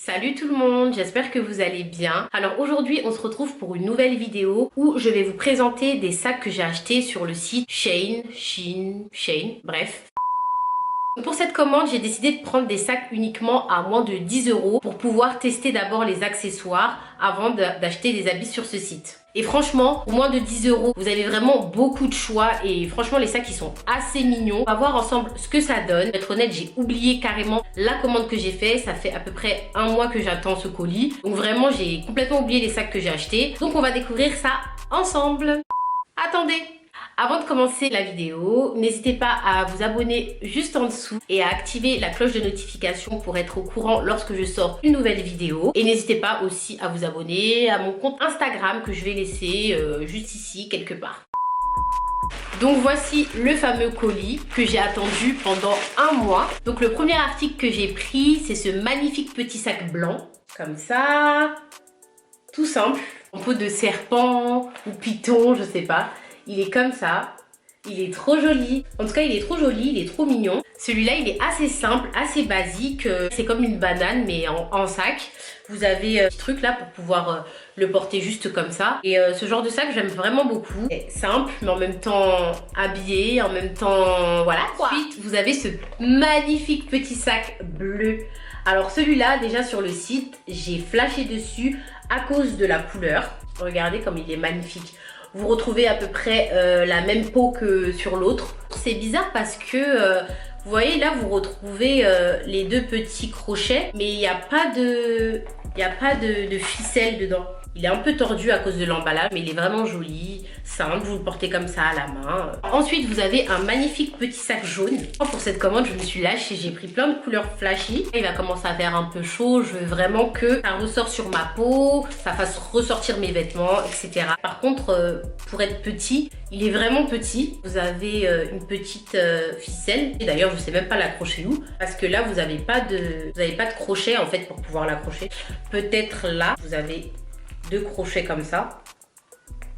Salut tout le monde, j'espère que vous allez bien. Alors aujourd'hui on se retrouve pour une nouvelle vidéo où je vais vous présenter des sacs que j'ai achetés sur le site Shein, bref. Pour cette commande, j'ai décidé de prendre des sacs uniquement à moins de 10 € pour pouvoir tester d'abord les accessoires avant d'acheter des habits sur ce site. Et franchement, pour moins de 10 €, vous avez vraiment beaucoup de choix et franchement les sacs ils sont assez mignons. On va voir ensemble ce que ça donne. Pour être honnête, j'ai oublié carrément la commande que j'ai fait. Ça fait à peu près un mois que j'attends ce colis. Donc vraiment, j'ai complètement oublié les sacs que j'ai achetés. Donc on va découvrir ça ensemble. Attendez! Avant de commencer la vidéo, n'hésitez pas à vous abonner juste en dessous et à activer la cloche de notification pour être au courant lorsque je sors une nouvelle vidéo. Et n'hésitez pas aussi à vous abonner à mon compte Instagram que je vais laisser juste ici quelque part. Donc voici le fameux colis que j'ai attendu pendant un mois. Donc le premier article que j'ai pris, c'est ce magnifique petit sac blanc, comme ça, tout simple, en peau de serpent ou python, je sais pas. Il est comme ça, il est trop joli. En tout cas, il est trop joli, il est trop mignon. Celui-là, il est assez simple, assez basique. C'est comme une banane, mais en sac. Vous avez ce truc là pour pouvoir le porter juste comme ça. Et ce genre de sac, j'aime vraiment beaucoup. C'est simple, mais en même temps habillé, en même temps, voilà quoi. Ensuite, vous avez ce magnifique petit sac bleu. Alors celui-là, déjà sur le site, j'ai flashé dessus à cause de la couleur. Regardez comme il est magnifique. Vous retrouvez à peu près la même peau que sur l'autre. C'est bizarre parce que, vous voyez là, vous retrouvez les deux petits crochets, mais il n'y a pas de ficelle dedans. Il est un peu tordu à cause de l'emballage, mais il est vraiment joli, simple, vous le portez comme ça à la main. Ensuite, vous avez un magnifique petit sac jaune. Pour cette commande, je me suis lâchée, j'ai pris plein de couleurs flashy. Il va commencer à faire un peu chaud, je veux vraiment que ça ressort sur ma peau, ça fasse ressortir mes vêtements, etc. Par contre, pour être petit, il est vraiment petit. Vous avez une petite ficelle, et d'ailleurs, je sais même pas l'accrocher où, parce que là, vous n'avez pas de crochet en fait pour pouvoir l'accrocher. Peut-être là, vous avez deux crochets comme ça.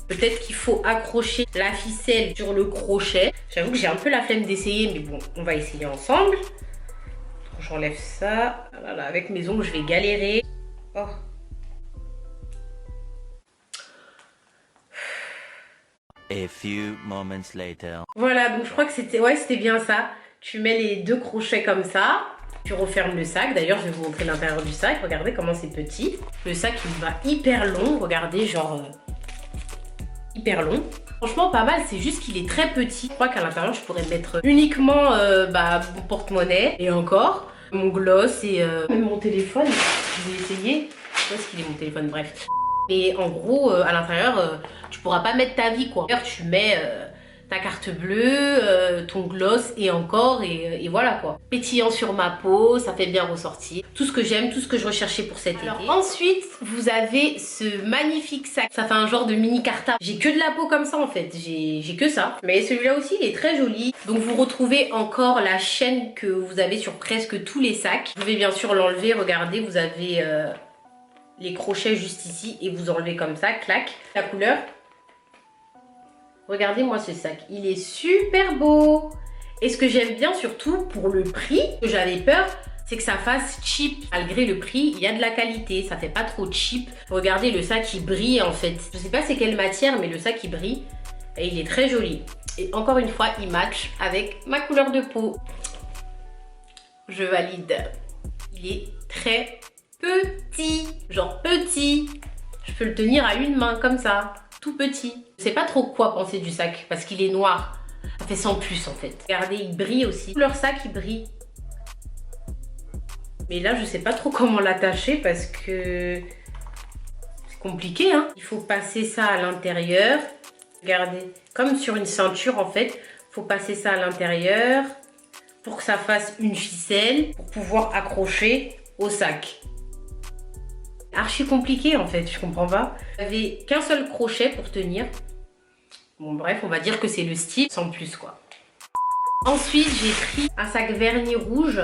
Peut-être qu'il faut accrocher la ficelle sur le crochet. J'avoue que j'ai un peu la flemme d'essayer, mais bon, on va essayer ensemble. J'enlève ça. Voilà, avec mes ongles, je vais galérer. Oh. A few moments later. Voilà, donc je crois que c'était bien ça. Tu mets les deux crochets comme ça. Tu refermes le sac. D'ailleurs, je vais vous montrer l'intérieur du sac. Regardez comment c'est petit. Le sac, il va hyper long. Regardez, genre hyper long. Franchement, pas mal. C'est juste qu'il est très petit. Je crois qu'à l'intérieur, je pourrais mettre uniquement mon porte-monnaie. Et encore, mon gloss et même mon téléphone. Je vais essayer. Où est-ce qu'il est mon téléphone? Bref. Et en gros, à l'intérieur, tu pourras pas mettre ta vie, quoi. D'ailleurs, tu mets ta carte bleue, ton gloss et encore, et voilà quoi. Pétillant sur ma peau, ça fait bien ressortir. Tout ce que j'aime, tout ce que je recherchais pour cet été. Ensuite, vous avez ce magnifique sac. Ça fait un genre de mini cartable. J'ai que de la peau comme ça en fait, j'ai que ça. Mais celui-là aussi, il est très joli. Donc vous retrouvez encore la chaîne que vous avez sur presque tous les sacs. Vous pouvez bien sûr l'enlever, regardez, vous avez les crochets juste ici et vous enlevez comme ça, clac. La couleur. Regardez-moi ce sac, il est super beau. Et ce que j'aime bien surtout pour le prix, que j'avais peur, c'est que ça fasse cheap. Malgré le prix, il y a de la qualité, ça fait pas trop cheap. Regardez, le sac il brille en fait. Je sais pas c'est quelle matière, mais le sac il brille et il est très joli. Et encore une fois, il match avec ma couleur de peau. Je valide. Il est très petit, genre petit. Je peux le tenir à une main comme ça. Tout petit. Je sais pas trop quoi penser du sac parce qu'il est noir. Ça fait sans plus en fait. Regardez, il brille aussi. Leur sac, il brille. Mais là, je sais pas trop comment l'attacher parce que c'est compliqué, hein. Il faut passer ça à l'intérieur. Regardez, comme sur une ceinture en fait. Il faut passer ça à l'intérieur pour que ça fasse une ficelle pour pouvoir accrocher au sac. Archi compliqué en fait, je comprends pas. Vous n'avez qu'un seul crochet pour tenir. Bon bref, on va dire que c'est le style sans plus quoi. Ensuite, j'ai pris un sac vernis rouge.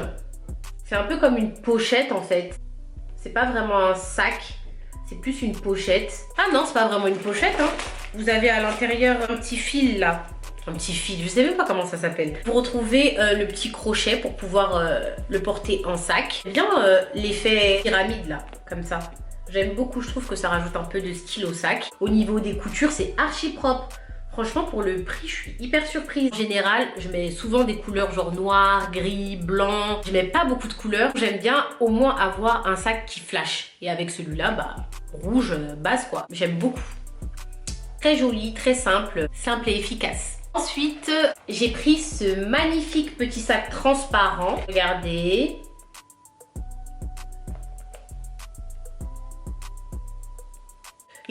C'est un peu comme une pochette en fait. C'est pas vraiment un sac, c'est plus une pochette. Ah non, c'est pas vraiment une pochette, hein. Vous avez à l'intérieur un petit fil là. un petit fil, je sais même pas comment ça s'appelle. Vous retrouvez le petit crochet pour pouvoir le porter en sac. J'aime bien l'effet pyramide là, comme ça. J'aime beaucoup, je trouve que ça rajoute un peu de style au sac. Au niveau des coutures, c'est archi propre. Franchement, pour le prix, je suis hyper surprise. En général, je mets souvent des couleurs genre noir, gris, blanc. Je mets pas beaucoup de couleurs. J'aime bien au moins avoir un sac qui flash. Et avec celui-là, bah, rouge, base quoi. J'aime beaucoup. Très joli, très simple et efficace. Ensuite, j'ai pris ce magnifique petit sac transparent. Regardez.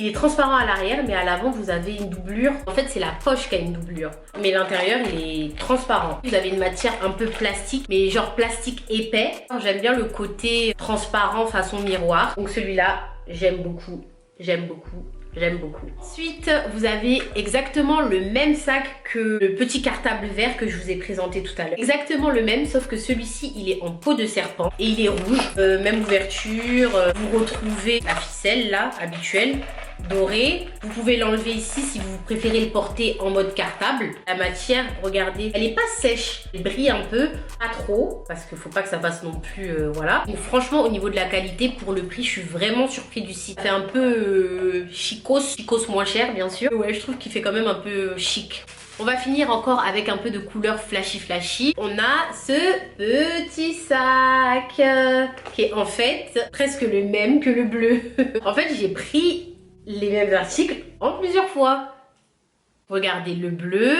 Il est transparent à l'arrière, mais à l'avant, vous avez une doublure. En fait, c'est la poche qui a une doublure. Mais l'intérieur, il est transparent. Vous avez une matière un peu plastique, mais genre plastique épais. J'aime bien le côté transparent façon miroir. Donc celui-là, j'aime beaucoup. J'aime beaucoup. J'aime beaucoup. Ensuite, vous avez exactement le même sac que le petit cartable vert que je vous ai présenté tout à l'heure. Exactement le même, sauf que celui-ci, il est en peau de serpent et il est rouge. Même ouverture. Vous retrouvez la ficelle là, habituelle, dorée. Vous pouvez l'enlever ici si vous préférez le porter en mode cartable. La matière, regardez, elle n'est pas sèche. Elle brille un peu, pas trop, parce qu'il ne faut pas que ça passe non plus, voilà. Donc franchement, au niveau de la qualité, pour le prix, je suis vraiment surpris du site. C'est un peu chicos moins cher, bien sûr. Ouais, je trouve qu'il fait quand même un peu chic. On va finir encore avec un peu de couleur flashy. On a ce petit sac qui est en fait presque le même que le bleu. En fait, j'ai pris les mêmes articles en plusieurs fois. Regardez le bleu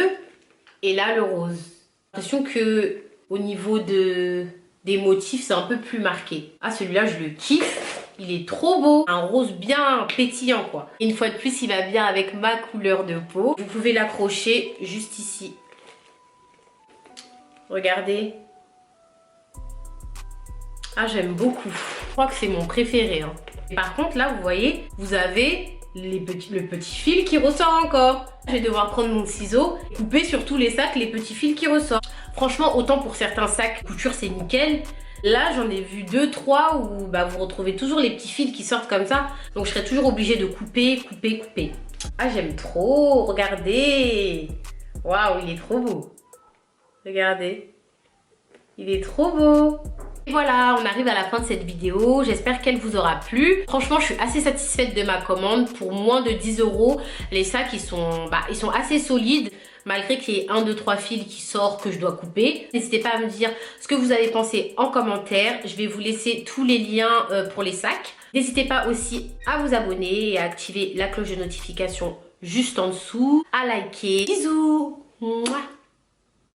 et là le rose. J'ai l'impression que au niveau des motifs, c'est un peu plus marqué. Ah, celui-là, je le kiffe. Il est trop beau. Un rose bien pétillant, quoi. Une fois de plus, il va bien avec ma couleur de peau. Vous pouvez l'accrocher juste ici. Regardez. Ah, j'aime beaucoup. Je crois que c'est mon préféré. Hein. Et par contre, là, vous voyez, vous avez le petit fil qui ressort encore. Je vais devoir prendre mon ciseau et couper sur tous les sacs les petits fils qui ressortent. Franchement, autant pour certains sacs couture, c'est nickel. Là, j'en ai vu 2-3 où bah, vous retrouvez toujours les petits fils qui sortent comme ça. Donc, je serai toujours obligée de couper. Ah, j'aime trop. Regardez. Waouh, il est trop beau. Regardez. Il est trop beau. Et voilà, on arrive à la fin de cette vidéo. J'espère qu'elle vous aura plu. Franchement, je suis assez satisfaite de ma commande. Pour moins de 10 €, les sacs, ils sont assez solides. Malgré qu'il y ait 1, 2, 3 fils qui sortent que je dois couper. N'hésitez pas à me dire ce que vous avez pensé en commentaire. Je vais vous laisser tous les liens pour les sacs. N'hésitez pas aussi à vous abonner et à activer la cloche de notification juste en dessous. À liker. Bisous. Mouah.